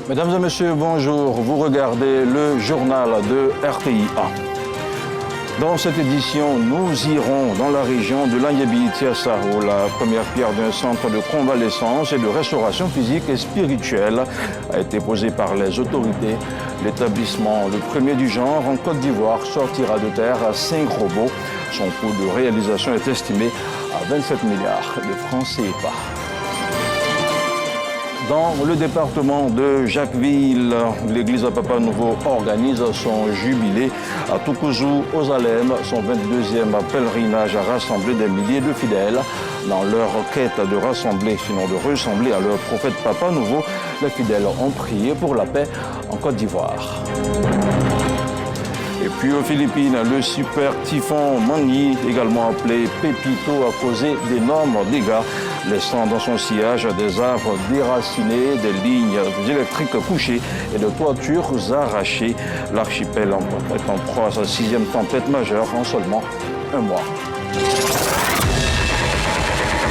Mesdames et messieurs, bonjour. Vous regardez le journal de RTI1. Dans cette édition, nous irons dans la région de Lanyébi-Tiassaro, la première pierre d'un centre de convalescence et de restauration physique et spirituelle a été posée par les autorités. L'établissement, le premier du genre en Côte d'Ivoire, sortira de terre à Saint-Grobeau. Son coût de réalisation est estimé à 27 milliards de francs CFA. Dans le département de Jacquesville, l'église Papa Nouveau organise son jubilé à Toukouzou, aux Alem, son 22e pèlerinage a rassemblé des milliers de fidèles. Dans leur quête de rassembler, sinon de ressembler à leur prophète Papa Nouveau, les fidèles ont prié pour la paix en Côte d'Ivoire. Et puis aux Philippines, le super typhon Mangui, également appelé Pépito, a causé d'énormes dégâts, laissant dans son sillage des arbres déracinés, des lignes électriques couchées et de toitures arrachées. L'archipel est en proie à sa 6e tempête majeure en seulement un mois.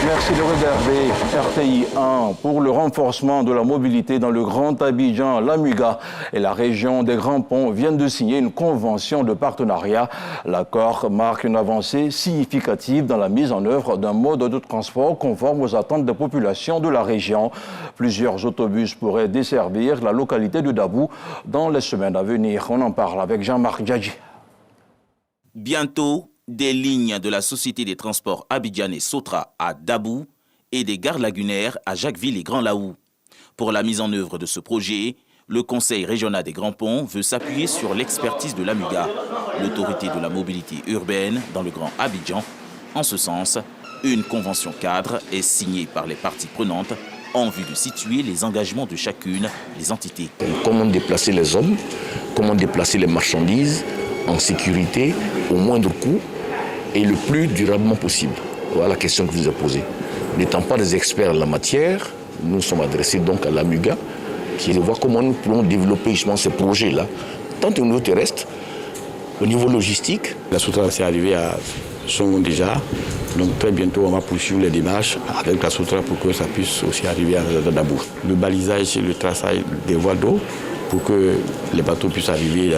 Merci de regarder RTI1 pour le renforcement de la mobilité dans le Grand Abidjan. La MUGA et la région des Grands Ponts viennent de signer une convention de partenariat. L'accord marque une avancée significative dans la mise en œuvre d'un mode de transport conforme aux attentes des populations de la région. Plusieurs autobus pourraient desservir la localité de Dabou dans les semaines à venir. On en parle avec Jean-Marc Djadji. Bientôt, des lignes de la Société des transports abidjanais Sotra à Dabou et des gares lagunaires à Jacquesville et Grand Laou. Pour la mise en œuvre de ce projet, le Conseil régional des Grands Ponts veut s'appuyer sur l'expertise de l'AMUGA, l'autorité de la mobilité urbaine dans le Grand Abidjan. En ce sens, une convention cadre est signée par les parties prenantes en vue de situer les engagements de chacune des entités. Comment déplacer les hommes, comment déplacer les marchandises en sécurité, au moindre coût et le plus durablement possible. Voilà la question que vous avez posée. N'étant pas des experts en la matière, nous sommes adressés donc à l'AMUGA qui est de voir comment nous pouvons développer justement ces projets-là, tant au niveau terrestre, au niveau logistique. La Sotra c'est arrivé à Songo déjà, donc très bientôt on va poursuivre les démarches avec la Sotra pour que ça puisse aussi arriver à Dabou. Le balisage et le traçage des voies d'eau pour que les bateaux puissent arriver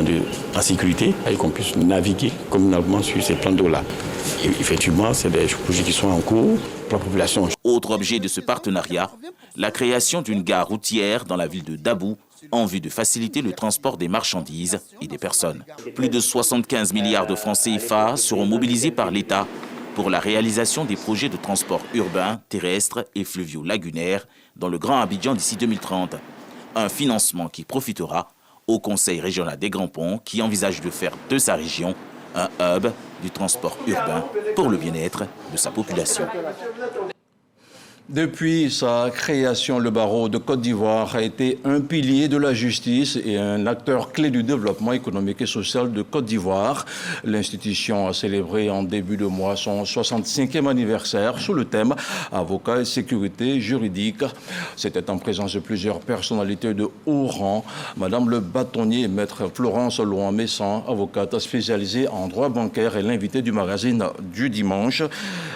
en sécurité et qu'on puisse naviguer communément sur ces plans d'eau-là. Et effectivement, c'est des projets qui sont en cours pour la population. Autre objet de ce partenariat, la création d'une gare routière dans la ville de Dabou en vue de faciliter le transport des marchandises et des personnes. Plus de 75 milliards de francs CFA seront mobilisés par l'État pour la réalisation des projets de transport urbain, terrestre et fluvio-lagunaire dans le Grand Abidjan d'ici 2030. Un financement qui profitera au Conseil régional des Grands Ponts qui envisage de faire de sa région un hub du transport urbain pour le bien-être de sa population. Depuis sa création, le barreau de Côte d'Ivoire a été un pilier de la justice et un acteur clé du développement économique et social de Côte d'Ivoire. L'institution a célébré en début de mois son 65e anniversaire sous le thème « Avocats et sécurité juridique ». C'était en présence de plusieurs personnalités de haut rang. Madame le bâtonnier, maître Florence Louan-Messan, avocate spécialisée en droit bancaire et l'invité du magazine du dimanche.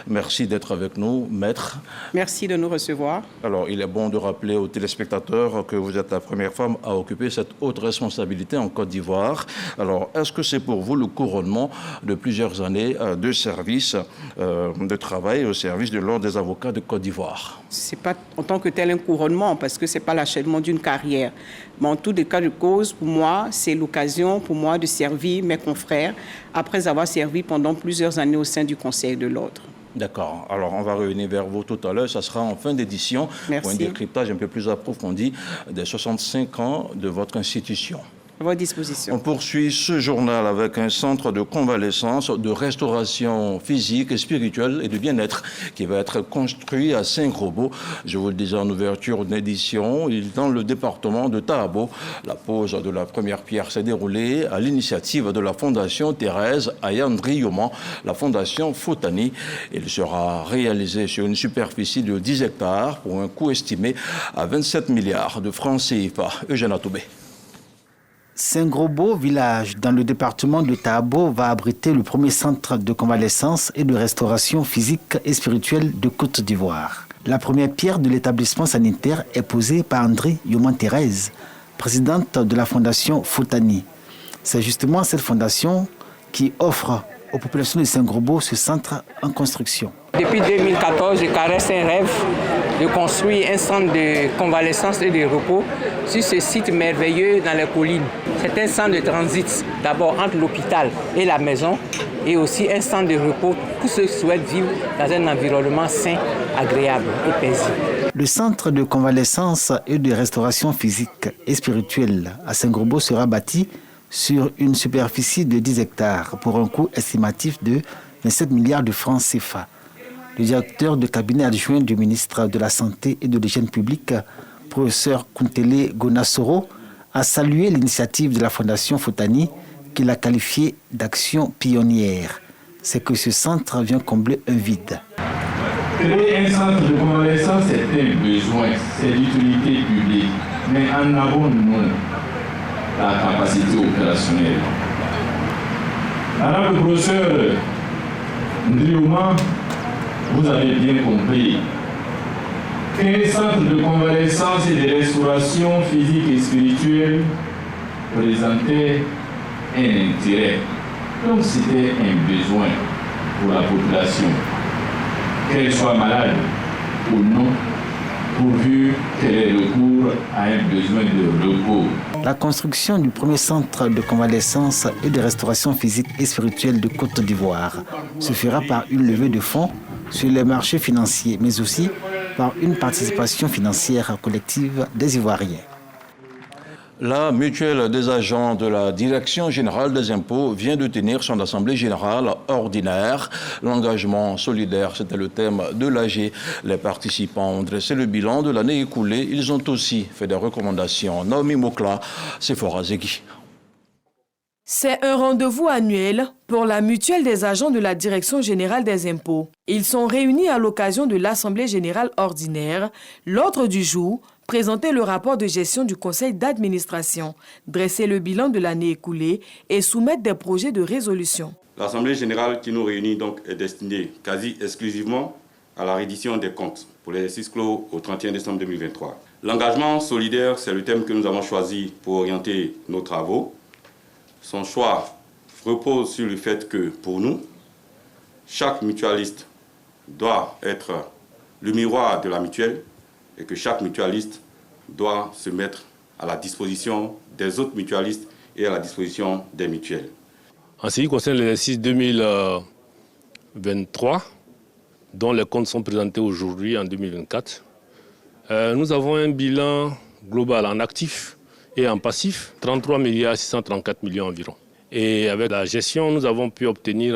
Merci d'être avec nous, maître. Merci de nous recevoir. Alors, il est bon de rappeler aux téléspectateurs que vous êtes la première femme à occuper cette haute responsabilité en Côte d'Ivoire. Alors, est-ce que c'est pour vous le couronnement de plusieurs années de service, de travail au service de l'Ordre des avocats de Côte d'Ivoire? Ce n'est pas en tant que tel un couronnement, parce que ce n'est pas l'achèvement d'une carrière. Mais en tous les cas de cause, pour moi, c'est l'occasion pour moi de servir mes confrères après avoir servi pendant plusieurs années au sein du Conseil de l'Ordre. D'accord. Alors, on va revenir vers vous tout à l'heure. Ça sera en fin d'édition pour un décryptage un peu plus approfondi des 65 ans de votre institution. À votre disposition. On poursuit ce journal avec un centre de convalescence, de restauration physique et spirituelle et de bien-être qui va être construit à Saint-Grobeau. Je vous le disais en ouverture d'édition, il est dans le département de Tahabo. La pose de la première pierre s'est déroulée à l'initiative de la Fondation Thérèse Ayandriyoman, la Fondation Fotani. Il sera réalisé sur une superficie de 10 hectares pour un coût estimé à 27 milliards de francs CFA. Eugène Atoubé. Saint-Grobeau, village dans le département de Tahabo, va abriter le premier centre de convalescence et de restauration physique et spirituelle de Côte d'Ivoire. La première pierre de l'établissement sanitaire est posée par André Yoman Thérèse, présidente de la fondation Fotani. C'est justement cette fondation qui offre aux populations de Saint-Grobo ce centre en construction. Depuis 2014, je caresse un rêve de construire un centre de convalescence et de repos sur ce site merveilleux dans les collines. C'est un centre de transit, d'abord entre l'hôpital et la maison, et aussi un centre de repos pour ceux qui souhaitent vivre dans un environnement sain, agréable et paisible. Le centre de convalescence et de restauration physique et spirituelle à Saint-Grobo sera bâti sur une superficie de 10 hectares pour un coût estimatif de 27 milliards de francs CFA. Le directeur de cabinet adjoint du ministre de la Santé et de l'Hygiène publique, professeur Kuntele Gonasoro, a salué l'initiative de la Fondation Fotani qu'il a qualifiée d'action pionnière. C'est que ce centre vient combler un vide. Créer un centre de convalescence, c'est un besoin, c'est l'utilité publique. Mais en avons-nous la capacité opérationnelle? Madame le professeur Ndriouma, vous avez bien compris qu'un centre de convalescence et de restauration physique et spirituelle présentait un intérêt. Donc c'était un besoin pour la population, qu'elle soit malade ou non, pourvu qu'elle ait recours à un besoin de repos. La construction du premier centre de convalescence et de restauration physique et spirituelle de Côte d'Ivoire se fera par une levée de fonds sur les marchés financiers, mais aussi par une participation financière collective des Ivoiriens. La mutuelle des agents de la Direction générale des impôts vient de tenir son assemblée générale ordinaire. L'engagement solidaire, c'était le thème de l'AG. Les participants ont dressé le bilan de l'année écoulée. Ils ont aussi fait des recommandations. Naomi Mokla, Sephora Zegui. C'est un rendez-vous annuel pour la mutuelle des agents de la Direction générale des impôts. Ils sont réunis à l'occasion de l'assemblée générale ordinaire. L'ordre du jour, présenter le rapport de gestion du conseil d'administration, dresser le bilan de l'année écoulée et soumettre des projets de résolution. L'assemblée générale qui nous réunit donc est destinée quasi exclusivement à la reddition des comptes pour l'exercice clos au 31 décembre 2023. L'engagement solidaire, c'est le thème que nous avons choisi pour orienter nos travaux. Son choix repose sur le fait que, pour nous, chaque mutualiste doit être le miroir de la mutuelle et que chaque mutualiste doit se mettre à la disposition des autres mutualistes et à la disposition des mutuelles. En ce qui concerne l'exercice 2023, dont les comptes sont présentés aujourd'hui en 2024, nous avons un bilan global en actifs et en passif, 33 634 millions environ. Et avec la gestion, nous avons pu obtenir,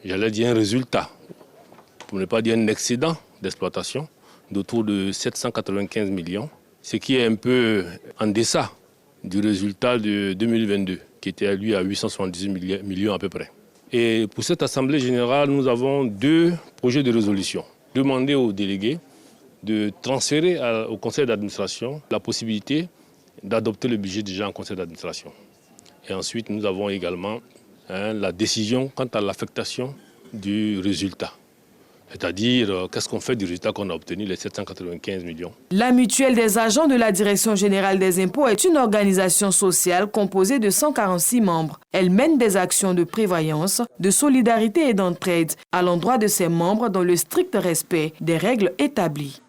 j'allais dire, un résultat, pour ne pas dire un excédent d'exploitation, d'autour de 795 millions, ce qui est un peu en deçà du résultat de 2022, qui était lui à 878 millions à peu près. Et pour cette Assemblée générale, nous avons 2 projets de résolution. Demander aux délégués de transférer au conseil d'administration la possibilité d'adopter le budget déjà en conseil d'administration. Et ensuite, nous avons également la décision quant à l'affectation du résultat. C'est-à-dire, qu'est-ce qu'on fait du résultat qu'on a obtenu, les 795 millions. La mutuelle des agents de la Direction générale des impôts est une organisation sociale composée de 146 membres. Elle mène des actions de prévoyance, de solidarité et d'entraide à l'endroit de ses membres dans le strict respect des règles établies.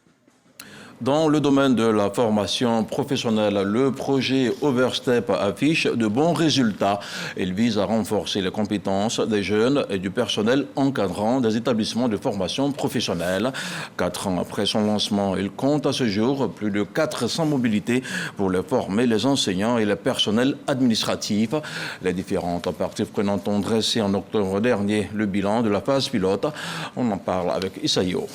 Dans le domaine de la formation professionnelle, le projet Overstep affiche de bons résultats. Il vise à renforcer les compétences des jeunes et du personnel encadrant des établissements de formation professionnelle. 4 ans après son lancement, il compte à ce jour plus de 400 mobilités pour les former les enseignants et les personnels administratifs. Les différentes parties prenantes ont dressé en octobre dernier le bilan de la phase pilote. On en parle avec Isaïo.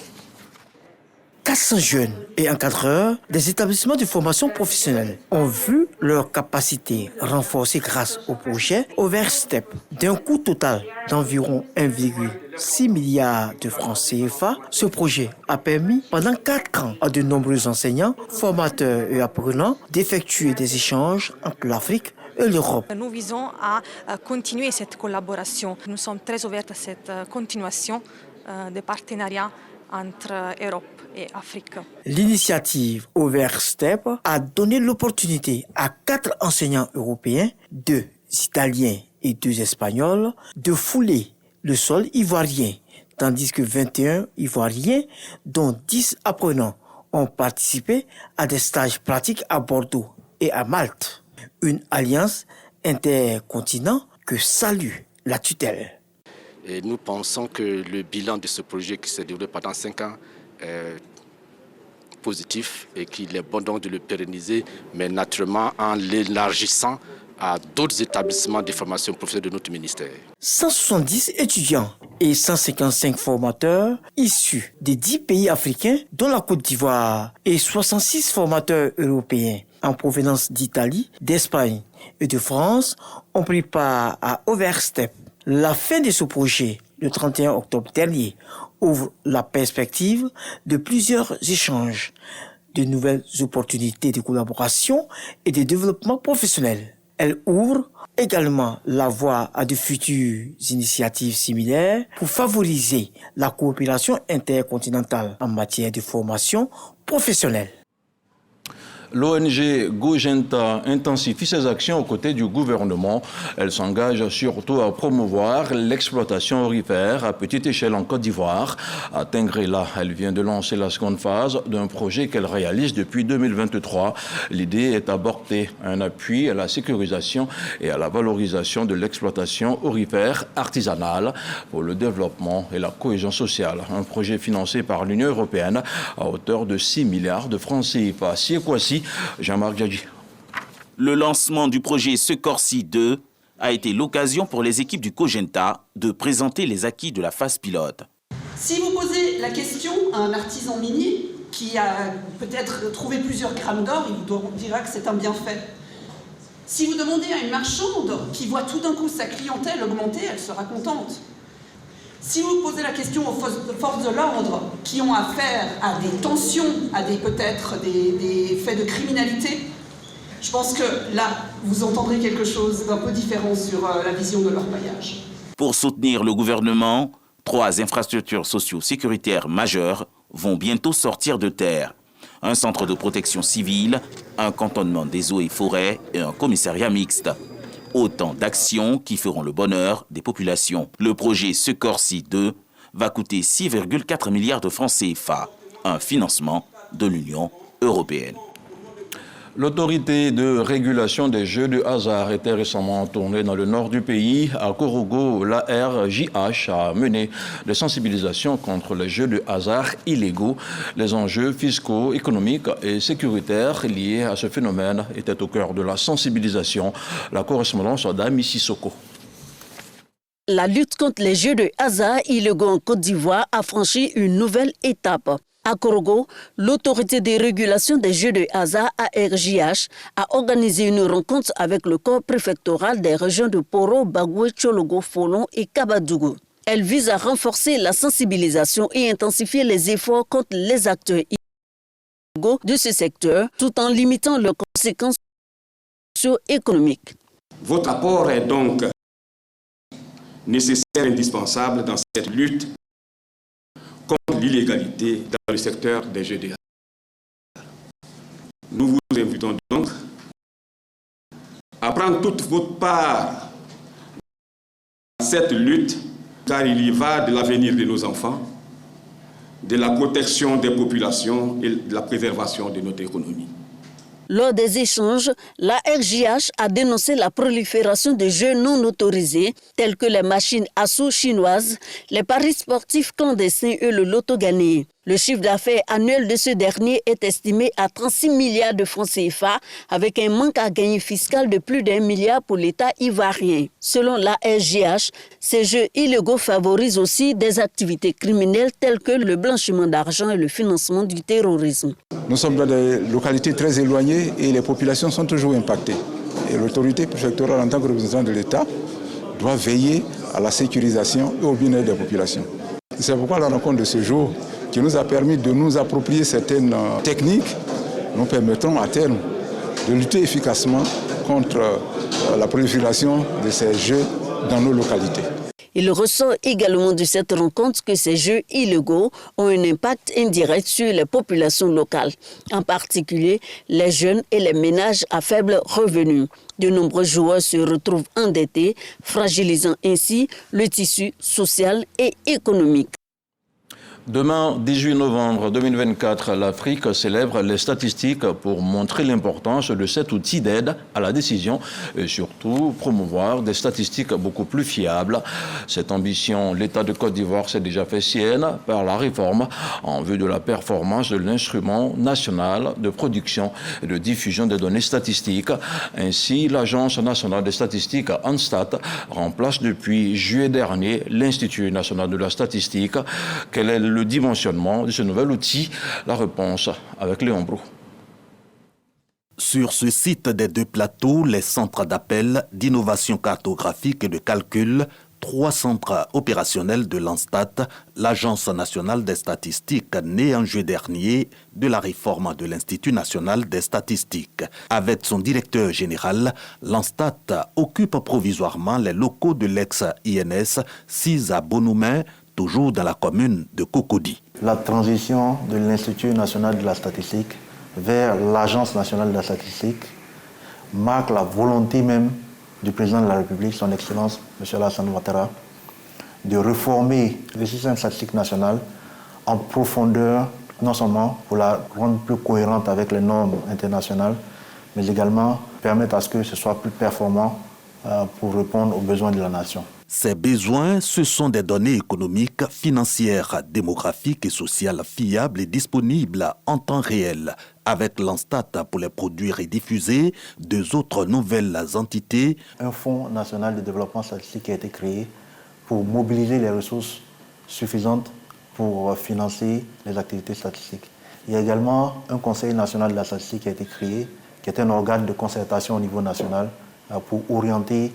400 jeunes et encadreurs des établissements de formation professionnelle ont vu leur capacité renforcée grâce au projet Overstep d'un coût total d'environ 1,6 milliard de francs CFA. Ce projet a permis pendant 4 ans à de nombreux enseignants, formateurs et apprenants d'effectuer des échanges entre l'Afrique et l'Europe. Nous visons à continuer cette collaboration. Nous sommes très ouverts à cette continuation des partenariats entre Europe et Afrique. L'initiative Overstep a donné l'opportunité à 4 enseignants européens, 2 Italiens et 2 Espagnols, de fouler le sol ivoirien, tandis que 21 Ivoiriens, dont 10 apprenants, ont participé à des stages pratiques à Bordeaux et à Malte. Une alliance intercontinent que salue la tutelle. Et nous pensons que le bilan de ce projet qui s'est déroulé pendant 5 ans est positif et qu'il est bon donc de le pérenniser, mais naturellement en l'élargissant à d'autres établissements de formation professionnelle de notre ministère. 170 étudiants et 155 formateurs issus des 10 pays africains, dont la Côte d'Ivoire, et 66 formateurs européens en provenance d'Italie, d'Espagne et de France ont pris part à Overstep. La fin de ce projet, le 31 octobre dernier, ouvre la perspective de plusieurs échanges, de nouvelles opportunités de collaboration et de développement professionnel. Elle ouvre également la voie à de futures initiatives similaires pour favoriser la coopération intercontinentale en matière de formation professionnelle. L'ONG Gogenta intensifie ses actions aux côtés du gouvernement. Elle s'engage surtout à promouvoir l'exploitation aurifère à petite échelle en Côte d'Ivoire. À Tingrela, elle vient de lancer la seconde phase d'un projet qu'elle réalise depuis 2023. L'idée est d'apporter un appui à la sécurisation et à la valorisation de l'exploitation aurifère artisanale pour le développement et la cohésion sociale. Un projet financé par l'Union européenne à hauteur de 6 milliards de francs CFA. Jean-Marc Djadji. Le lancement du projet Secorsi 2 a été l'occasion pour les équipes du Gogenta de présenter les acquis de la phase pilote. Si vous posez la question à un artisan minier qui a peut-être trouvé plusieurs grammes d'or, il vous dira que c'est un bienfait. Si vous demandez à une marchande qui voit tout d'un coup sa clientèle augmenter, elle sera contente. Si vous posez la question aux forces de l'ordre qui ont affaire à des tensions, à peut-être des faits de criminalité, je pense que là, vous entendrez quelque chose d'un peu différent sur la vision de leur paillage. Pour soutenir le gouvernement, 3 infrastructures socio-sécuritaires majeures vont bientôt sortir de terre. Un centre de protection civile, un cantonnement des eaux et forêts et un commissariat mixte. Autant d'actions qui feront le bonheur des populations. Le projet Secorsi 2 va coûter 6,4 milliards de francs CFA, un financement de l'Union européenne. L'autorité de régulation des jeux de hasard était récemment tournée dans le nord du pays. À Korogo, l'ARJH a mené des sensibilisations contre les jeux de hasard illégaux. Les enjeux fiscaux, économiques et sécuritaires liés à ce phénomène étaient au cœur de la sensibilisation. La correspondance d'Ami Sissoko. La lutte contre les jeux de hasard illégaux en Côte d'Ivoire a franchi une nouvelle étape. À Korogo, l'autorité de régulation des jeux de hasard ARJH a organisé une rencontre avec le corps préfectoral des régions de Poro, Bagoué, Tchologo, Folon et Kabadougou. Elle vise à renforcer la sensibilisation et intensifier les efforts contre les acteurs illégaux de ce secteur, tout en limitant leurs conséquences socio-économiques. Votre apport est donc nécessaire et indispensable dans cette lutte contre l'illégalité dans le secteur des jeux de hasard. Nous vous invitons donc à prendre toute votre part dans cette lutte, car il y va de l'avenir de nos enfants, de la protection des populations et de la préservation de notre économie. Lors des échanges, la RJH a dénoncé la prolifération de jeux non autorisés, tels que les machines à sous chinoises, les paris sportifs clandestins et le loto gagné. Le chiffre d'affaires annuel de ce dernier est estimé à 36 milliards de francs CFA, avec un manque à gagner fiscal de plus d'1 milliard pour l'État ivoirien. Selon la RJH, ces jeux illégaux favorisent aussi des activités criminelles telles que le blanchiment d'argent et le financement du terrorisme. Nous sommes dans des localités très éloignées et les populations sont toujours impactées. Et l'autorité préfectorale, en tant que représentant de l'État, doit veiller à la sécurisation et au bien-être des populations. C'est pourquoi la rencontre de ce jour, qui nous a permis de nous approprier certaines techniques, nous permettront à terme de lutter efficacement contre la prolifération de ces jeux dans nos localités. Il ressort également de cette rencontre que ces jeux illégaux ont un impact indirect sur les populations locales, en particulier les jeunes et les ménages à faible revenu. De nombreux joueurs se retrouvent endettés, fragilisant ainsi le tissu social et économique. Demain, 18 novembre 2024, l'Afrique célèbre les statistiques pour montrer l'importance de cet outil d'aide à la décision et surtout promouvoir des statistiques beaucoup plus fiables. Cette ambition, l'État de Côte d'Ivoire s'est déjà fait sienne par la réforme en vue de la performance de l'instrument national de production et de diffusion des données statistiques. Ainsi, l'Agence nationale des statistiques, ANSTAT, remplace depuis juillet dernier l'Institut national de la statistique. Quel est le dimensionnement de ce nouvel outil? La réponse avec Léon Brou. Sur ce site des deux plateaux, les centres d'appel, d'innovation cartographique et de calcul, 3 centres opérationnels de l'ANSTAT, l'Agence nationale des statistiques née en juillet dernier de la réforme de l'Institut national des statistiques. Avec son directeur général, l'ANSTAT occupe provisoirement les locaux de l'ex-INS, 6 à Bonoumen, toujours dans la commune de Cocody. La transition de l'Institut national de la statistique vers l'Agence nationale de la statistique marque la volonté même du président de la République, son Excellence, M. Alassane Ouattara, de réformer le système statistique national en profondeur, non seulement pour la rendre plus cohérente avec les normes internationales, mais également permettre à ce que ce soit plus performant pour répondre aux besoins de la nation. Ces besoins, ce sont des données économiques, financières, démographiques et sociales fiables et disponibles en temps réel. Avec l'ANSTAT pour les produire et diffuser, 2 autres nouvelles entités. Un fonds national de développement statistique a été créé pour mobiliser les ressources suffisantes pour financer les activités statistiques. Il y a également un conseil national de la statistique qui a été créé, qui est un organe de concertation au niveau national pour orienter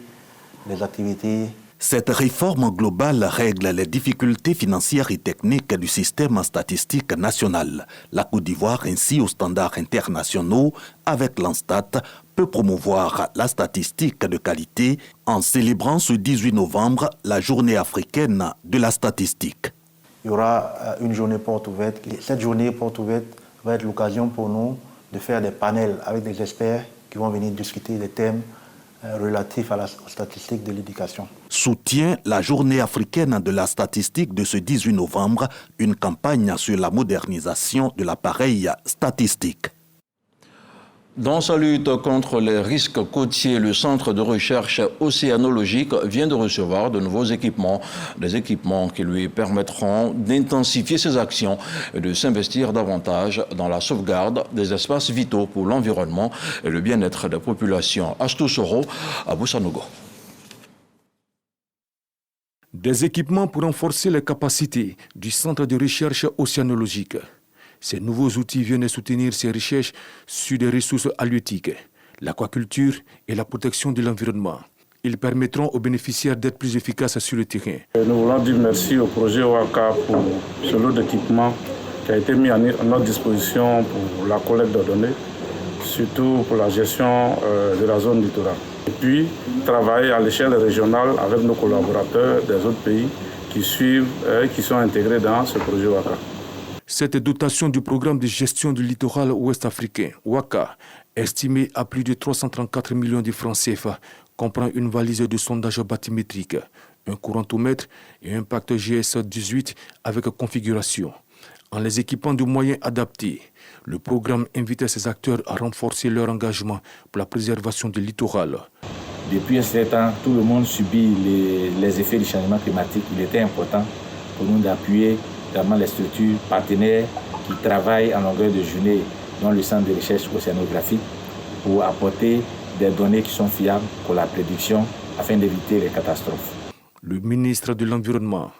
les activités. Cette réforme globale règle les difficultés financières et techniques du système statistique national. La Côte d'Ivoire, ainsi aux standards internationaux, avec l'ANSTAT, peut promouvoir la statistique de qualité en célébrant ce 18 novembre la journée africaine de la statistique. Il y aura une journée porte ouverte. Cette journée porte ouverte va être l'occasion pour nous de faire des panels avec des experts qui vont venir discuter des thèmes relatifs aux statistiques de l'éducation. Soutient la journée africaine de la statistique de ce 18 novembre, une campagne sur la modernisation de l'appareil statistique. Dans sa lutte contre les risques côtiers, le Centre de recherche océanologique vient de recevoir de nouveaux équipements, des équipements qui lui permettront d'intensifier ses actions et de s'investir davantage dans la sauvegarde des espaces vitaux pour l'environnement et le bien-être des populations. Astou Soro, à Boussanogo. Des équipements pour renforcer les capacités du Centre de recherche océanologique. Ces nouveaux outils viennent soutenir ces recherches sur des ressources halieutiques, l'aquaculture et la protection de l'environnement. Ils permettront aux bénéficiaires d'être plus efficaces sur le terrain. Nous voulons dire merci au projet OACA pour ce lot d'équipements qui a été mis à notre disposition pour la collecte de données, surtout pour la gestion de la zone littorale. Et puis, travailler à l'échelle régionale avec nos collaborateurs des autres pays qui suivent et qui sont intégrés dans ce projet OACA. Cette dotation du programme de gestion du littoral ouest africain, WACA, estimée à plus de 334 millions de francs CFA, comprend une valise de sondage bathymétrique, un courantomètre et un pacte GS18 avec configuration. En les équipant de moyens adaptés, le programme invite ces acteurs à renforcer leur engagement pour la préservation du littoral. Depuis un certain temps, tout le monde subit les effets du changement climatique. Il était important pour nous d'appuyer notamment les structures partenaires qui travaillent en longueur de journée dans le centre de recherche océanographique pour apporter des données qui sont fiables pour la prédiction afin d'éviter les catastrophes. Le ministre de l'Environnement,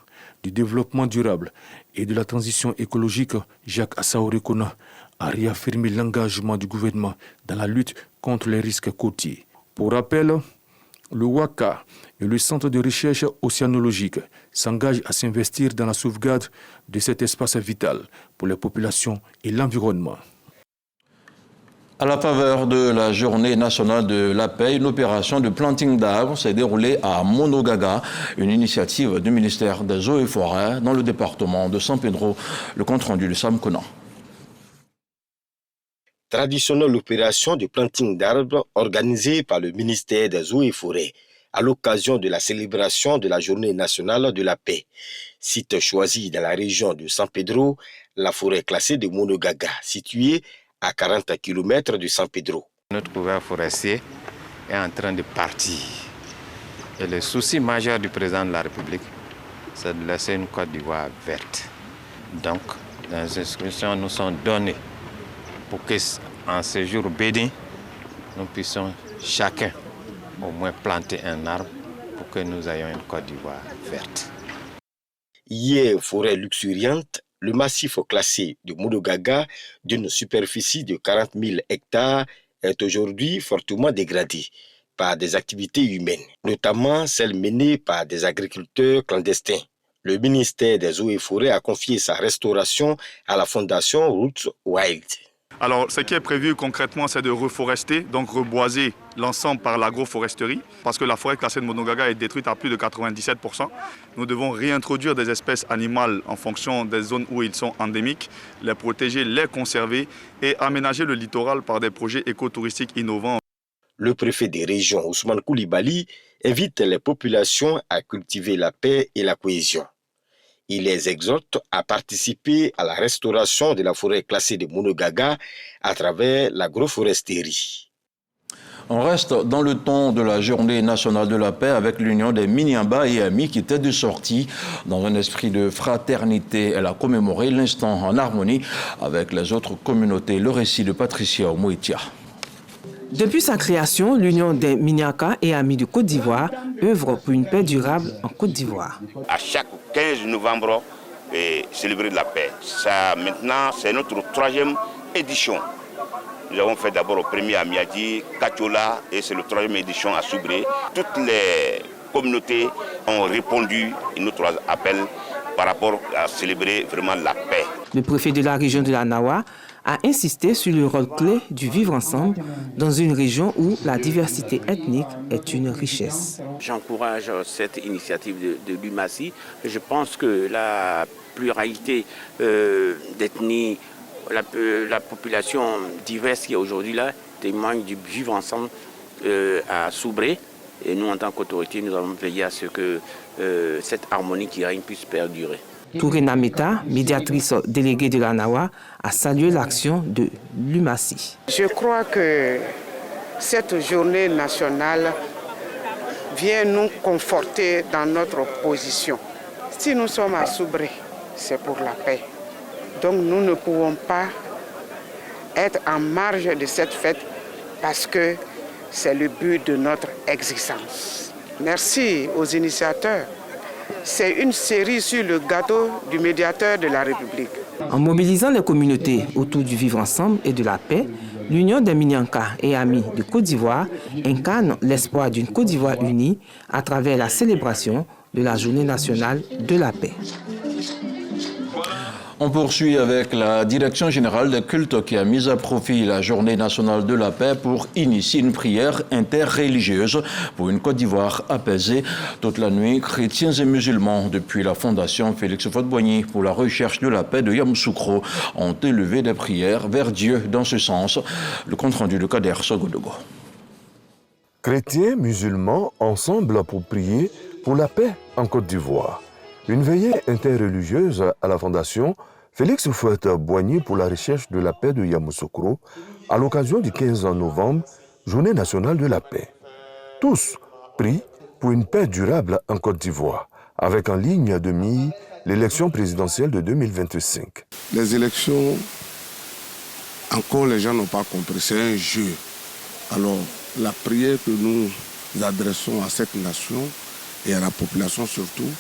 du Développement durable et de la Transition écologique, Jacques Assaoui-Kona, a réaffirmé l'engagement du gouvernement dans la lutte contre les risques côtiers. Pour rappel, le WACA et le Centre de recherche océanologique s'engagent à s'investir dans la sauvegarde de cet espace vital pour les populations et l'environnement. À la faveur de la journée nationale de la paix, une opération de planting d'arbres s'est déroulée à Monogaga, une initiative du ministère des Eaux et Forêts dans le département de San Pedro. Le compte-rendu de Sam Conan. Traditionnelle opération de planting d'arbres organisée par le ministère des Eaux et Forêts à l'occasion de la célébration de la journée nationale de la paix. Site choisi dans la région de San Pedro, la forêt classée de Monogaga, située à 40 km de San Pedro. Notre couvert forestier est en train de partir. Et le souci majeur du président de la République, c'est de laisser une Côte d'Ivoire verte. Donc, les instructions nous sont données pour qu'en ce jour béni, nous puissions chacun au moins planter un arbre pour que nous ayons une Côte d'Ivoire verte. Hier, forêt luxuriante, le massif classé de Monogaga, d'une superficie de 40 000 hectares, est aujourd'hui fortement dégradé par des activités humaines, notamment celles menées par des agriculteurs clandestins. Le ministère des Eaux et Forêts a confié sa restauration à la fondation Roots Wild. Alors, ce qui est prévu concrètement, c'est de reforester, donc reboiser l'ensemble par l'agroforesterie, parce que la forêt classée de Monogaga est détruite à plus de 97%. Nous devons réintroduire des espèces animales en fonction des zones où ils sont endémiques, les protéger, les conserver et aménager le littoral par des projets écotouristiques innovants. Le préfet des régions, Ousmane Koulibaly, invite les populations à cultiver la paix et la cohésion. Il les exhorte à participer à la restauration de la forêt classée de Monogaga à travers l'agroforesterie. On reste dans le ton de la journée nationale de la paix avec l'union des Minyamba et Amis qui était de sortie dans un esprit de fraternité. Elle a commémoré l'instant en harmonie avec les autres communautés. Le récit de Patricia Omoitia. Depuis sa création, l'Union des Minyaka et Amis de Côte d'Ivoire œuvre pour une paix durable en Côte d'Ivoire. À chaque 15 novembre, célébrer la paix. Ça, maintenant, c'est notre 3e édition. Nous avons fait d'abord au premier à Miadi, Kachola, et c'est le 3e édition à Soubré. Toutes les communautés ont répondu à notre appel par rapport à célébrer vraiment la paix. Le préfet de la région de la Nawa a insisté sur le rôle clé du vivre ensemble dans une région où la diversité ethnique est une richesse. J'encourage cette initiative de l'UMASI. Je pense que la pluralité d'ethnies, la population diverse qui est aujourd'hui là, témoigne du vivre ensemble à Soubré. Et nous, en tant qu'autorité, nous allons veiller à ce que cette harmonie qui règne puisse perdurer. Touré Nameta, médiatrice déléguée de la Nawa, a salué l'action de l'UMASI. Je crois que cette journée nationale vient nous conforter dans notre position. Si nous sommes à Soubré, c'est pour la paix. Donc nous ne pouvons pas être en marge de cette fête parce que c'est le but de notre existence. Merci aux initiateurs. C'est une série sur le gâteau du médiateur de la République. En mobilisant les communautés autour du vivre ensemble et de la paix, l'Union des Minyaka et Amis de Côte d'Ivoire incarne l'espoir d'une Côte d'Ivoire unie à travers la célébration de la Journée nationale de la paix. On poursuit avec la Direction générale des cultes qui a mis à profit la Journée nationale de la paix pour initier une prière interreligieuse pour une Côte d'Ivoire apaisée. Toute la nuit, chrétiens et musulmans, depuis la Fondation Félix Houphouët-Boigny pour la recherche de la paix de Yamoussoukro, ont élevé des prières vers Dieu dans ce sens. Le compte-rendu de Kader Sogodogo. Chrétiens, musulmans, ensemble pour prier pour la paix en Côte d'Ivoire. Une veillée interreligieuse à la Fondation Félix Houphouët-Boigny pour la recherche de la paix de Yamoussoukro à l'occasion du 15 novembre, Journée nationale de la paix. Tous prient pour une paix durable en Côte d'Ivoire, avec en ligne de mire l'élection présidentielle de 2025. Les élections, encore les gens n'ont pas compris, c'est un jeu. Alors, la prière que nous adressons à cette nation et à la population surtout,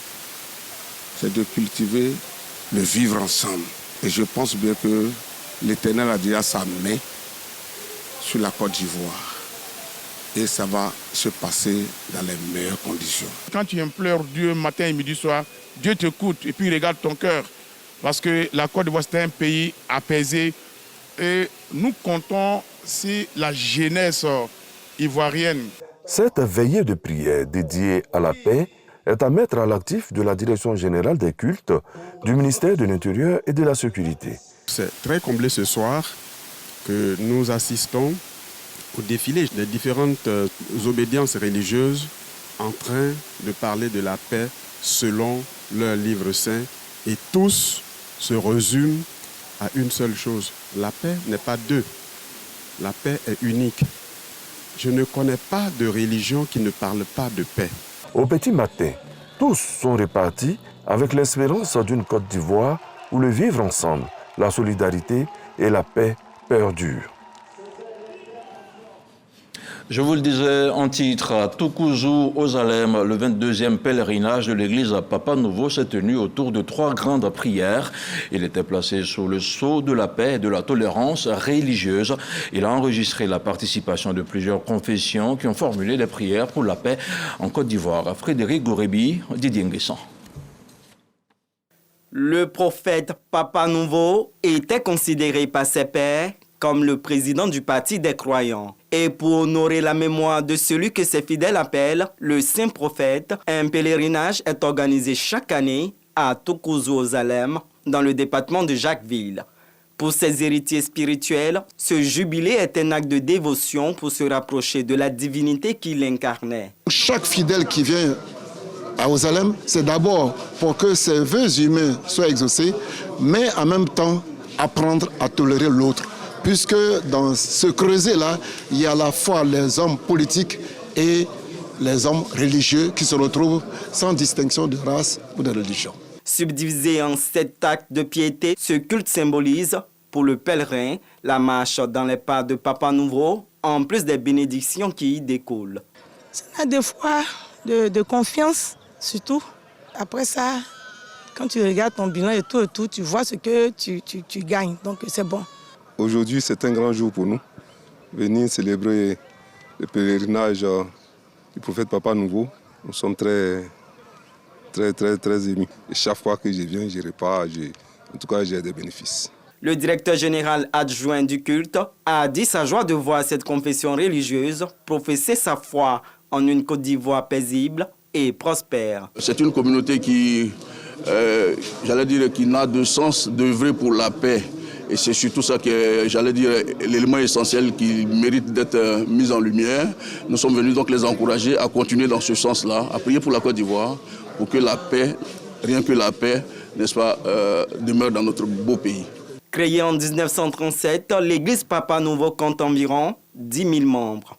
c'est de cultiver le vivre ensemble. Et je pense bien que l'Éternel a déjà sa main sur la Côte d'Ivoire. Et ça va se passer dans les meilleures conditions. Quand tu implores Dieu matin et midi soir, Dieu t'écoute et puis il regarde ton cœur. Parce que la Côte d'Ivoire, c'est un pays apaisé Et nous comptons sur la jeunesse ivoirienne. Cette veillée de prière dédiée à la paix est à mettre à l'actif de la Direction générale des cultes, du ministère de l'Intérieur et de la Sécurité. C'est très comblé ce soir que nous assistons au défilé des différentes obédiences religieuses en train de parler de la paix selon leur livre saint. Et tous se résument à une seule chose. La paix n'est pas deux. La paix est unique. Je ne connais pas de religion qui ne parle pas de paix. Au petit matin, tous sont répartis avec l'espérance d'une Côte d'Ivoire où le vivre ensemble, la solidarité et la paix perdurent. Je vous le disais en titre, à Toukouzou, aux Alem, le 22e pèlerinage de l'église Papa Nouveau s'est tenu autour de 3 grandes prières. Il était placé sous le sceau de la paix et de la tolérance religieuse. Il a enregistré la participation de plusieurs confessions qui ont formulé des prières pour la paix en Côte d'Ivoire. Frédéric Gorebi, Didier Nguessan. Le prophète Papa Nouveau était considéré par ses pairs comme le président du Parti des croyants. Et pour honorer la mémoire de celui que ses fidèles appellent le Saint Prophète, un pèlerinage est organisé chaque année à Toukouzou aux Alem, dans le département de Jacquesville. Pour ses héritiers spirituels, ce jubilé est un acte de dévotion pour se rapprocher de la divinité qu'il incarnait. Chaque fidèle qui vient à Ozalem, c'est d'abord pour que ses vœux humains soient exaucés, mais en même temps apprendre à tolérer l'autre. Puisque dans ce creuset-là, il y a à la fois les hommes politiques et les hommes religieux qui se retrouvent sans distinction de race ou de religion. Subdivisé en 7 actes de piété, ce culte symbolise, pour le pèlerin, la marche dans les pas de Papa Nouveau, en plus des bénédictions qui y découlent. Ça a des fois de confiance, surtout. Après ça, quand tu regardes ton bilan et tout, tu vois ce que tu gagnes, donc c'est bon. Aujourd'hui, c'est un grand jour pour nous. Venir célébrer le pèlerinage du prophète Papa Nouveau. Nous sommes très émus. Et chaque fois que je viens, je repars. En tout cas, j'ai des bénéfices. Le directeur général adjoint du culte a dit sa joie de voir cette confession religieuse professer sa foi en une Côte d'Ivoire paisible et prospère. C'est une communauté qui n'a de sens d'œuvrer pour la paix. Et c'est surtout ça que, l'élément essentiel qui mérite d'être mis en lumière. Nous sommes venus donc les encourager à continuer dans ce sens-là, à prier pour la Côte d'Ivoire, pour que la paix, rien que la paix, n'est-ce pas, demeure dans notre beau pays. Créée en 1937, l'église Papa Nouveau compte environ 10 000 membres.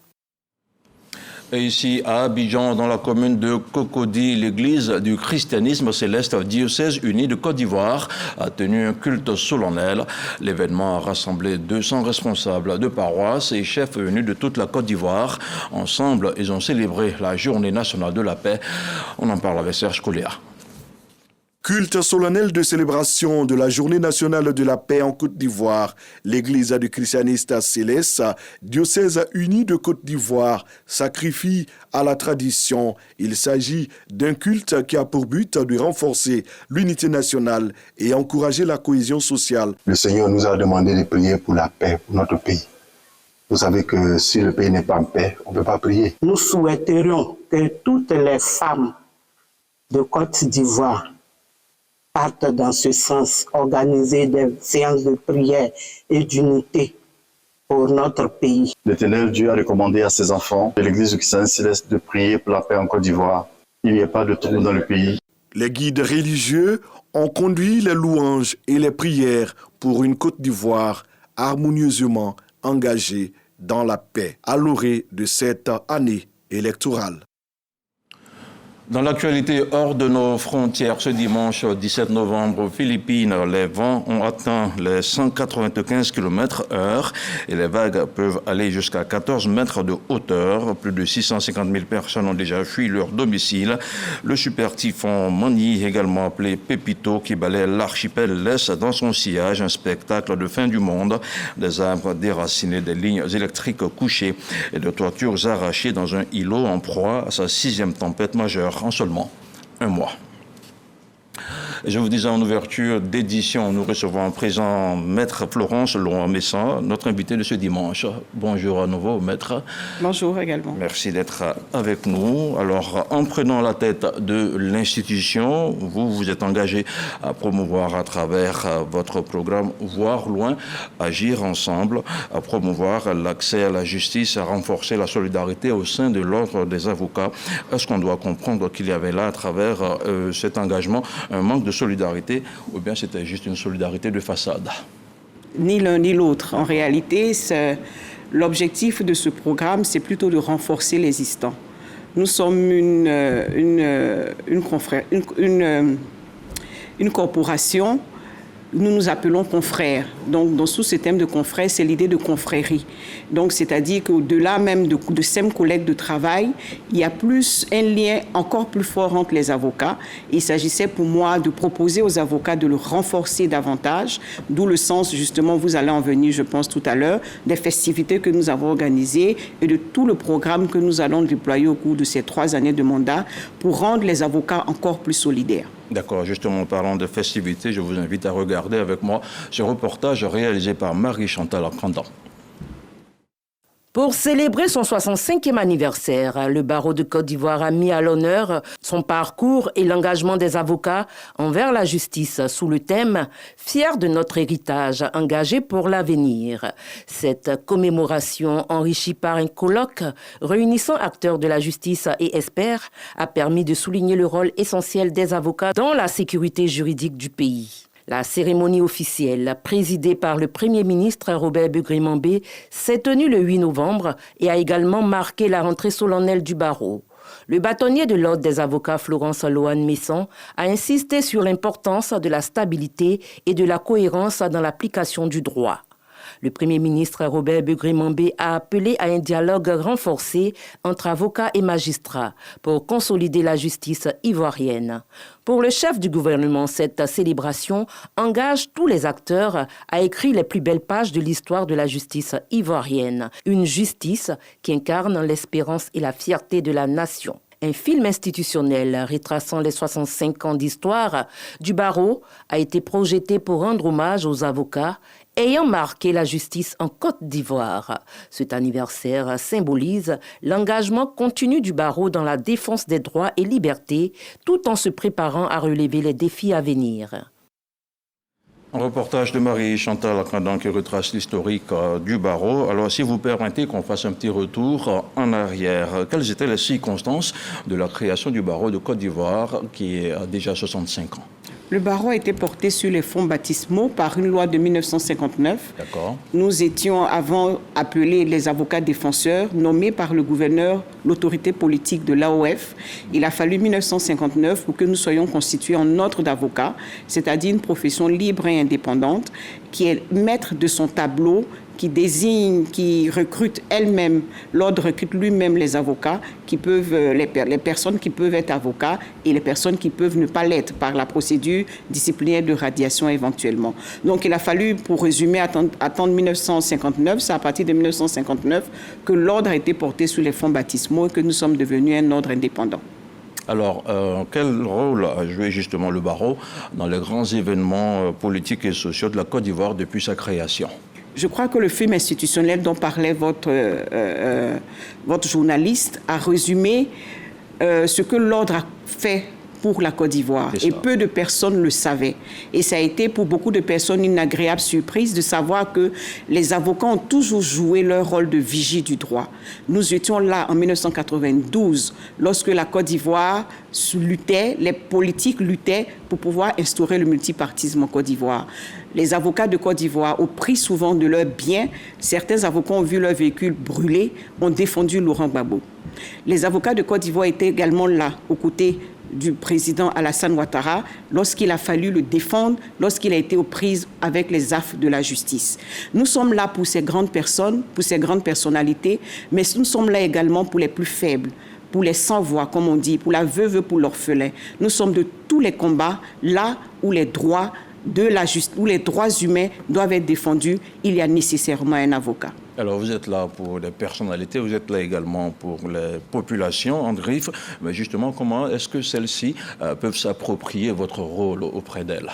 Et ici, à Abidjan, dans la commune de Cocody, l'église du christianisme céleste diocèse uni de Côte d'Ivoire a tenu un culte solennel. L'événement a rassemblé 200 responsables de paroisse et chefs venus de toute la Côte d'Ivoire. Ensemble, ils ont célébré la journée nationale de la paix. On en parle avec Serge Coléa. Culte solennel de célébration de la Journée nationale de la paix en Côte d'Ivoire. L'Église du christianisme céleste, diocèse uni de Côte d'Ivoire, sacrifie à la tradition. Il s'agit d'un culte qui a pour but de renforcer l'unité nationale et encourager la cohésion sociale. Le Seigneur nous a demandé de prier pour la paix, pour notre pays. Vous savez que si le pays n'est pas en paix, on ne peut pas prier. Nous souhaiterions que toutes les femmes de Côte d'Ivoire partent dans ce sens, organiser des séances de prière et d'unité pour notre pays. L'Éternel Dieu a recommandé à ses enfants de l'Église du christianisme céleste de prier pour la paix en Côte d'Ivoire. Il n'y a pas de trouble dans le pays. Les guides religieux ont conduit les louanges et les prières pour une Côte d'Ivoire harmonieusement engagée dans la paix à l'orée de cette année électorale. Dans l'actualité hors de nos frontières, ce dimanche 17 novembre aux Philippines, les vents ont atteint les 195 km/h et les vagues peuvent aller jusqu'à 14 mètres de hauteur. Plus de 650 000 personnes ont déjà fui leur domicile. Le super typhon Mani, également appelé Pépito, qui balaie l'archipel, laisse dans son sillage un spectacle de fin du monde. Des arbres déracinés, des lignes électriques couchées et de toitures arrachées dans un îlot en proie à sa 6e tempête majeure en seulement un mois. Je vous disais en ouverture d'édition, nous recevons à présent Maître Florence Laurent-Messan, notre invité de ce dimanche. Bonjour à nouveau, Maître. Bonjour également. Merci d'être avec nous. Alors, en prenant la tête de l'institution, vous êtes engagé à promouvoir à travers votre programme Voir loin, agir ensemble, à promouvoir l'accès à la justice, à renforcer la solidarité au sein de l'ordre des avocats. Est-ce qu'on doit comprendre qu'il y avait là, à travers cet engagement, un manque de solidarité, ou bien c'était juste une solidarité de façade? Ni l'un ni l'autre. En réalité, l'objectif de ce programme, c'est plutôt de renforcer l'existant. Nous sommes une corporation. Nous nous appelons confrères. Donc, sous ce thème de confrères, c'est l'idée de confrérie. Donc, c'est-à-dire qu'au-delà même de ces collègues de travail, il y a plus un lien encore plus fort entre les avocats. Il s'agissait pour moi de proposer aux avocats de le renforcer davantage, d'où le sens, justement, vous allez en venir, je pense, tout à l'heure, des festivités que nous avons organisées et de tout le programme que nous allons déployer au cours de ces 3 années de mandat pour rendre les avocats encore plus solidaires. D'accord, justement, en parlant de festivités, je vous invite à regarder avec moi ce reportage réalisé par Marie-Chantal Arcandant. Pour célébrer son 65e anniversaire, le barreau de Côte d'Ivoire a mis à l'honneur son parcours et l'engagement des avocats envers la justice sous le thème « Fiers de notre héritage, engagés pour l'avenir ». Cette commémoration, enrichie par un colloque réunissant acteurs de la justice et experts, a permis de souligner le rôle essentiel des avocats dans la sécurité juridique du pays. La cérémonie officielle, présidée par le Premier ministre Robert Begré-Mambé, s'est tenue le 8 novembre et a également marqué la rentrée solennelle du barreau. Le bâtonnier de l'Ordre des avocats Florence Laurent-Messan a insisté sur l'importance de la stabilité et de la cohérence dans l'application du droit. Le Premier ministre Robert Begré-Mambé a appelé à un dialogue renforcé entre avocats et magistrats pour consolider la justice ivoirienne. Pour le chef du gouvernement, cette célébration engage tous les acteurs à écrire les plus belles pages de l'histoire de la justice ivoirienne. Une justice qui incarne l'espérance et la fierté de la nation. Un film institutionnel retraçant les 65 ans d'histoire du barreau a été projeté pour rendre hommage aux avocats ayant marqué la justice en Côte d'Ivoire. Cet anniversaire symbolise l'engagement continu du barreau dans la défense des droits et libertés, tout en se préparant à relever les défis à venir. Un reportage de Marie-Chantal Arcandant qui retrace l'historique du barreau. Alors, si vous permettez qu'on fasse un petit retour en arrière, quelles étaient les circonstances de la création du barreau de Côte d'Ivoire qui a déjà 65 ans? Le barreau a été porté sur les fonds baptismaux par une loi de 1959. D'accord. Nous étions avant appelés les avocats défenseurs, nommés par le gouverneur, l'autorité politique de l'AOF. Il a fallu 1959 pour que nous soyons constitués en ordre d'avocats, c'est-à-dire une profession libre et indépendante qui est maître de son tableau, qui désigne, qui recrute elle-même, l'ordre recrute lui-même les avocats, qui peuvent, les personnes qui peuvent être avocats et les personnes qui peuvent ne pas l'être par la procédure disciplinaire de radiation éventuellement. Donc il a fallu, pour résumer, attendre 1959, c'est à partir de 1959 que l'ordre a été porté sur les fonds baptismaux et que nous sommes devenus un ordre indépendant. Alors, quel rôle a joué justement le barreau dans les grands événements politiques et sociaux de la Côte d'Ivoire depuis sa création? Je crois que le film institutionnel dont parlait votre journaliste a résumé ce que l'ordre a fait pour la Côte d'Ivoire. Et peu de personnes le savaient. Et ça a été pour beaucoup de personnes une agréable surprise de savoir que les avocats ont toujours joué leur rôle de vigie du droit. Nous étions là en 1992, lorsque la Côte d'Ivoire luttait, les politiques luttaient pour pouvoir instaurer le multipartisme en Côte d'Ivoire. Les avocats de Côte d'Ivoire, au prix souvent de leurs biens, certains avocats ont vu leur véhicule brûler, ont défendu Laurent Gbagbo. Les avocats de Côte d'Ivoire étaient également là, aux côtés du président Alassane Ouattara, lorsqu'il a fallu le défendre, lorsqu'il a été aux prises avec les affres de la justice. Nous sommes là pour ces grandes personnes, pour ces grandes personnalités, mais nous sommes là également pour les plus faibles, pour les sans-voix, comme on dit, pour la veuve, pour l'orphelin. Nous sommes de tous les combats, là où les droits où les droits humains doivent être défendus, il y a nécessairement un avocat. Alors vous êtes là pour les personnalités, vous êtes là également pour les populations en griffe, mais justement comment est-ce que celles-ci peuvent s'approprier votre rôle auprès d'elles?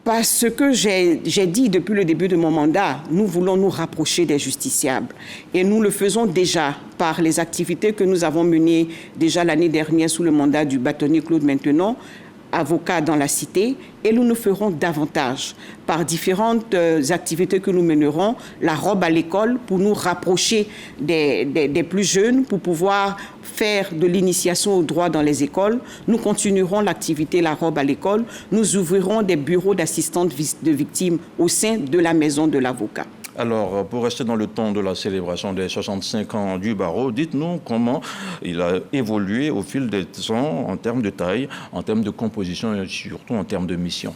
Parce que j'ai dit depuis le début de mon mandat, nous voulons nous rapprocher des justiciables. Et nous le faisons déjà par les activités que nous avons menées déjà l'année dernière sous le mandat du bâtonnier Claude Maintenon, avocat dans la cité, et nous le ferons davantage par différentes activités que nous mènerons, la robe à l'école pour nous rapprocher des plus jeunes, pour pouvoir faire de l'initiation au droit dans les écoles. Nous continuerons l'activité La robe à l'école. Nous ouvrirons des bureaux d'assistantes de victimes au sein de la maison de l'avocat. Alors, pour rester dans le ton de la célébration des 65 ans du barreau, dites-nous comment il a évolué au fil des temps en termes de taille, en termes de composition et surtout en termes de mission.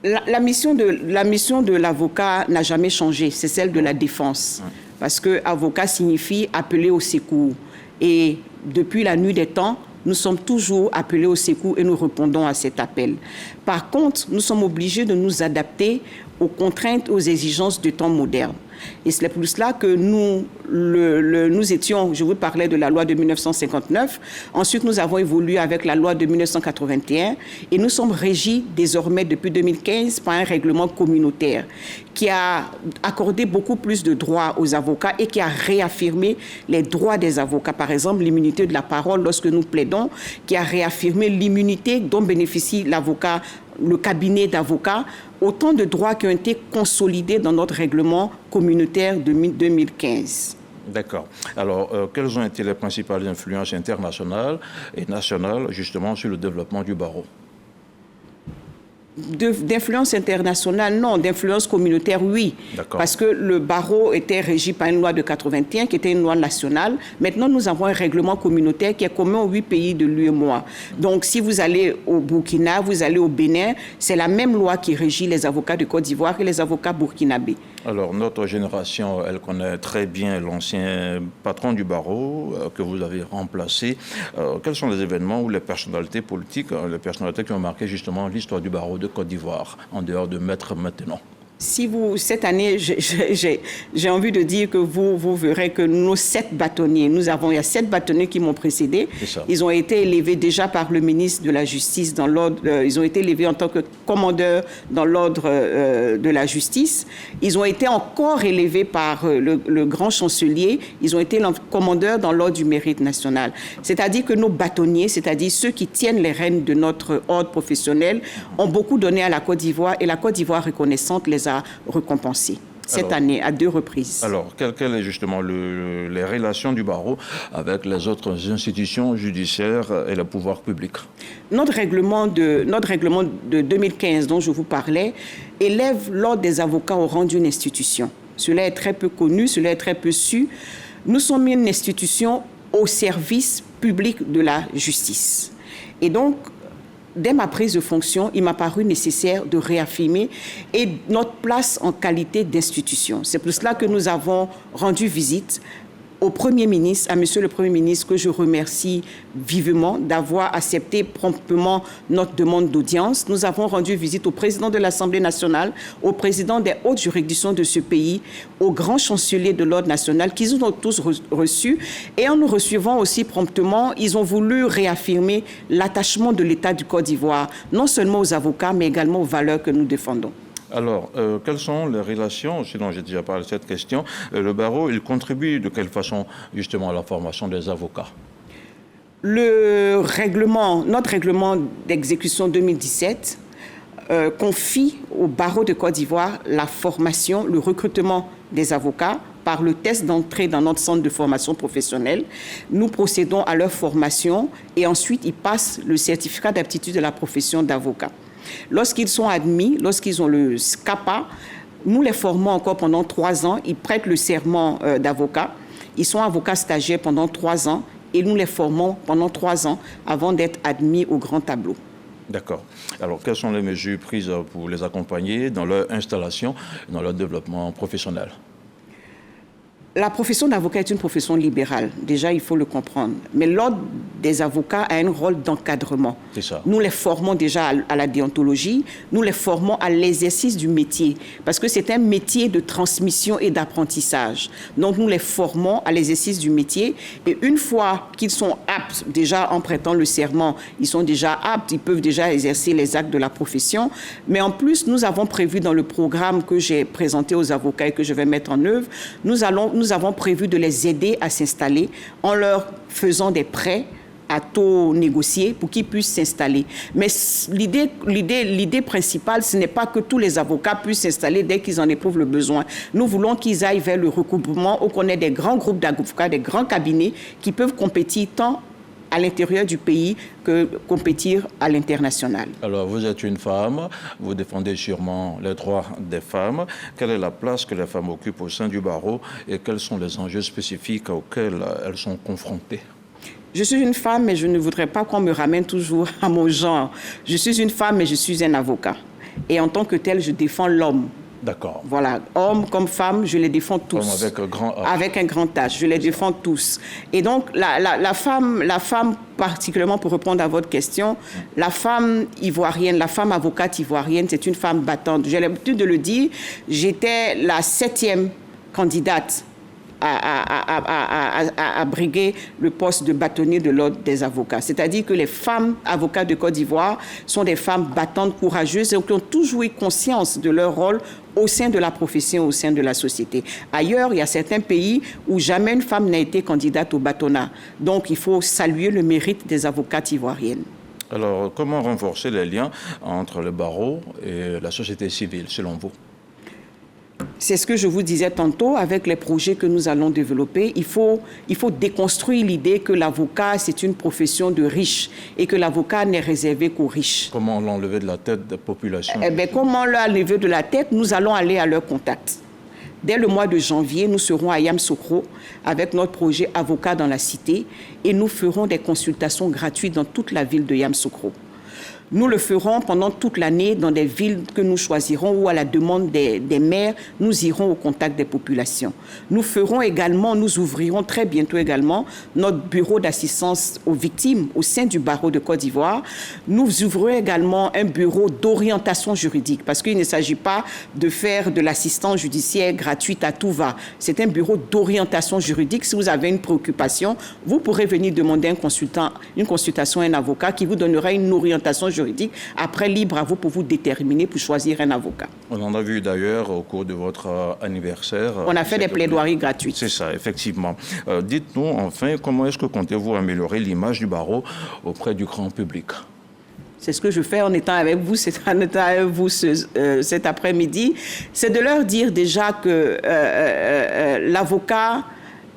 La mission de l'avocat n'a jamais changé, c'est celle de la défense. Parce que avocat signifie appeler au secours. Et depuis la nuit des temps, nous sommes toujours appelés au secours et nous répondons à cet appel. Par contre, nous sommes obligés de nous adapter aux contraintes, aux exigences du temps moderne. Et c'est pour cela que nous étions, je vous parlais de la loi de 1959, ensuite nous avons évolué avec la loi de 1981 et nous sommes régis désormais depuis 2015 par un règlement communautaire qui a accordé beaucoup plus de droits aux avocats et qui a réaffirmé les droits des avocats. Par exemple, l'immunité de la parole lorsque nous plaidons, qui a réaffirmé l'immunité dont bénéficie l'avocat, le cabinet d'avocats, autant de droits qui ont été consolidés dans notre règlement communautaire de 2015. D'accord. Alors, quelles ont été les principales influences internationales et nationales, justement, sur le développement du barreau? D'influence internationale, non. D'influence communautaire, oui. Parce que le barreau était régi par une loi de 81 qui était une loi nationale. Maintenant, nous avons un règlement communautaire qui est commun aux 8 pays de l'UEMOA. Donc, si vous allez au Burkina, vous allez au Bénin, c'est la même loi qui régit les avocats de Côte d'Ivoire et les avocats burkinabés. Alors, notre génération, elle connaît très bien l'ancien patron du barreau que vous avez remplacé. Quels sont les événements ou les personnalités politiques, les personnalités qui ont marqué justement l'histoire du barreau de Côte d'Ivoire, en dehors de Maître Maintenon? Si vous, cette année, j'ai envie de dire que vous verrez que nos 7 bâtonniers, il y a 7 bâtonniers qui m'ont précédé. Ils ont été élevés déjà par le ministre de la Justice dans l'ordre, ils ont été élevés en tant que commandeurs dans l'ordre de la justice. Ils ont été encore élevés par le grand chancelier. Ils ont été commandeurs dans l'ordre du mérite national. C'est-à-dire que nos bâtonniers, c'est-à-dire ceux qui tiennent les rênes de notre ordre professionnel, ont beaucoup donné à la Côte d'Ivoire et la Côte d'Ivoire reconnaissante les a récompensés cette année à 2 reprises. Alors, quelles sont justement les relations du barreau avec les autres institutions judiciaires et le pouvoir public? Notre règlement de 2015 dont je vous parlais élève l'ordre des avocats au rang d'une institution. Cela est très peu connu, cela est très peu su. Nous sommes une institution au service public de la justice. Et donc, dès ma prise de fonction, il m'a paru nécessaire de réaffirmer notre place en qualité d'institution. C'est pour cela que nous avons rendu visite au Premier ministre, à Monsieur le Premier ministre, que je remercie vivement d'avoir accepté promptement notre demande d'audience. Nous avons rendu visite au président de l'Assemblée nationale, au président des hautes juridictions de ce pays, au grand chancelier de l'ordre national, qu'ils nous ont tous reçus. Et en nous recevant aussi promptement, ils ont voulu réaffirmer l'attachement de l'État du Côte d'Ivoire, non seulement aux avocats, mais également aux valeurs que nous défendons. Alors, quelles sont les relations, sinon j'ai déjà parlé de cette question, le barreau, il contribue de quelle façon justement à la formation des avocats? Notre règlement d'exécution 2017 confie au barreau de Côte d'Ivoire la formation, le recrutement des avocats par le test d'entrée dans notre centre de formation professionnelle. Nous procédons à leur formation et ensuite ils passent le certificat d'aptitude de la profession d'avocat. Lorsqu'ils sont admis, lorsqu'ils ont le SCAPA, nous les formons encore pendant 3 ans. Ils prêtent le serment d'avocat. Ils sont avocats stagiaires pendant 3 ans et nous les formons pendant 3 ans avant d'être admis au grand tableau. D'accord. Alors, quelles sont les mesures prises pour les accompagner dans leur installation, dans leur développement professionnel? La profession d'avocat est une profession libérale. Déjà, il faut le comprendre. Mais l'ordre des avocats a un rôle d'encadrement. C'est ça. Nous les formons déjà à la déontologie, nous les formons à l'exercice du métier, parce que c'est un métier de transmission et d'apprentissage. Donc, nous les formons à l'exercice du métier. Et une fois qu'ils sont aptes, déjà en prêtant le serment, ils sont déjà aptes, ils peuvent déjà exercer les actes de la profession. Mais en plus, nous avons prévu dans le programme que j'ai présenté aux avocats et que je vais mettre en œuvre, nous avons prévu de les aider à s'installer en leur faisant des prêts à taux négociés pour qu'ils puissent s'installer. Mais l'idée principale, ce n'est pas que tous les avocats puissent s'installer dès qu'ils en éprouvent le besoin. Nous voulons qu'ils aillent vers le recouvrement où on ait des grands groupes d'avocats, des grands cabinets qui peuvent compétir tant à l'intérieur du pays que compétir à l'international. Alors, vous êtes une femme, vous défendez sûrement les droits des femmes. Quelle est la place que les femmes occupent au sein du barreau et quels sont les enjeux spécifiques auxquels elles sont confrontées? Je suis une femme, mais je ne voudrais pas qu'on me ramène toujours à mon genre. Je suis une femme, mais je suis un avocat. Et en tant que tel, je défends l'homme. D'accord. Voilà, hommes comme femmes, je les défends tous. Comme avec un grand H. Avec un grand H, je les défends tous. Et donc, la femme, particulièrement pour répondre à votre question, la femme ivoirienne, la femme avocate ivoirienne, c'est une femme battante. J'ai l'habitude de le dire, j'étais la 7e candidate à briguer le poste de bâtonnier de l'ordre des avocats. C'est-à-dire que les femmes avocats de Côte d'Ivoire sont des femmes battantes, courageuses et qui ont toujours eu conscience de leur rôle au sein de la profession, au sein de la société. Ailleurs, il y a certains pays où jamais une femme n'a été candidate au bâtonnat. Donc, il faut saluer le mérite des avocates ivoiriennes. Alors, comment renforcer les liens entre le barreau et la société civile, selon vous? C'est ce que je vous disais tantôt avec les projets que nous allons développer. Il faut déconstruire l'idée que l'avocat, c'est une profession de riches et que l'avocat n'est réservé qu'aux riches. Comment l'enlever de la tête des populations? Comment l'enlever de la tête? Nous allons aller à leur contact. Dès le mois de janvier, nous serons à Yamoussoukro avec notre projet Avocat dans la Cité et nous ferons des consultations gratuites dans toute la ville de Yamoussoukro. Nous le ferons pendant toute l'année dans des villes que nous choisirons ou à la demande des maires, nous irons au contact des populations. Nous ferons également, nous ouvrirons très bientôt également notre bureau d'assistance aux victimes au sein du barreau de Côte d'Ivoire. Nous ouvrirons également un bureau d'orientation juridique parce qu'il ne s'agit pas de faire de l'assistance judiciaire gratuite à tout va. C'est un bureau d'orientation juridique. Si vous avez une préoccupation, vous pourrez venir demander une consultation à un avocat qui vous donnera une orientation juridique. Après, libre à vous pour vous déterminer, pour choisir un avocat. On en a vu d'ailleurs au cours de votre anniversaire. On a fait des plaidoiries gratuites. C'est ça, effectivement. Dites-nous enfin, comment est-ce que comptez-vous améliorer l'image du barreau auprès du grand public? C'est ce que je fais en étant avec vous, cet après-midi. C'est de leur dire déjà que l'avocat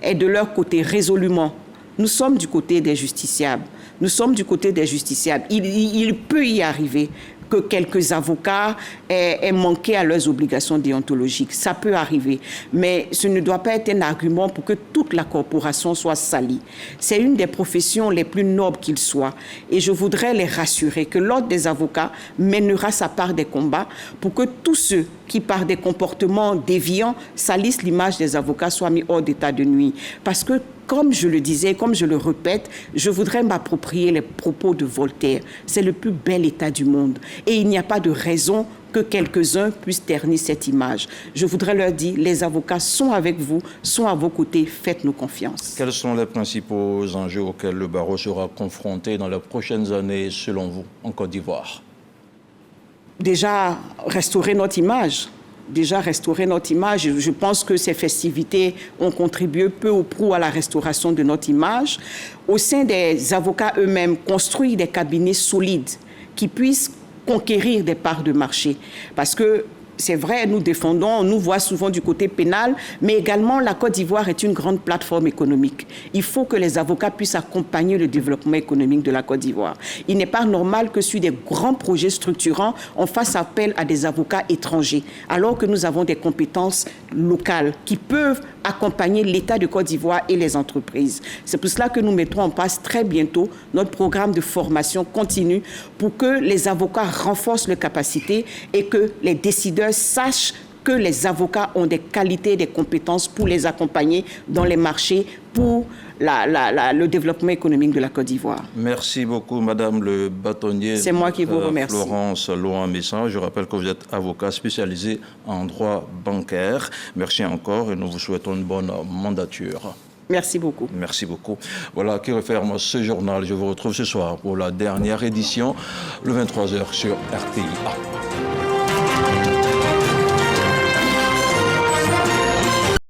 est de leur côté résolument. Nous sommes du côté des justiciables. Nous sommes du côté des justiciables. Il peut y arriver que quelques avocats aient manqué à leurs obligations déontologiques. Ça peut arriver. Mais ce ne doit pas être un argument pour que toute la corporation soit salie. C'est une des professions les plus nobles qu'il soit. Et je voudrais les rassurer que l'ordre des avocats mènera sa part des combats pour que tous ceux qui, par des comportements déviants, salissent l'image des avocats soient mis hors d'état de nuire. Parce que, comme je le disais, comme je le répète, je voudrais m'approprier les propos de Voltaire. C'est le plus bel état du monde. Et il n'y a pas de raison que quelques-uns puissent ternir cette image. Je voudrais leur dire, les avocats sont avec vous, sont à vos côtés, faites-nous confiance. Quels sont les principaux enjeux auxquels le barreau sera confronté dans les prochaines années, selon vous, en Côte d'Ivoire? Déjà, restaurer notre image. Je pense que ces festivités ont contribué peu ou prou à la restauration de notre image. Au sein des avocats eux-mêmes, construire des cabinets solides qui puissent conquérir des parts de marché. Parce que c'est vrai, nous défendons, on nous voit souvent du côté pénal, mais également la Côte d'Ivoire est une grande plateforme économique. Il faut que les avocats puissent accompagner le développement économique de la Côte d'Ivoire. Il n'est pas normal que sur des grands projets structurants, on fasse appel à des avocats étrangers, alors que nous avons des compétences locales qui peuvent accompagner l'État de Côte d'Ivoire et les entreprises. C'est pour cela que nous mettrons en place très bientôt notre programme de formation continue pour que les avocats renforcent leurs capacités et que les décideurs sachent que les avocats ont des qualités, des compétences pour les accompagner dans les marchés, pour le développement économique de la Côte d'Ivoire. Merci beaucoup, Madame le bâtonnier. C'est moi qui vous remercie. Florence Lohan-Messan. Je rappelle que vous êtes avocat spécialisé en droit bancaire. Merci encore et nous vous souhaitons une bonne mandature. Merci beaucoup. Merci beaucoup. Voilà qui referme ce journal. Je vous retrouve ce soir pour la dernière édition, le 23h sur RTI.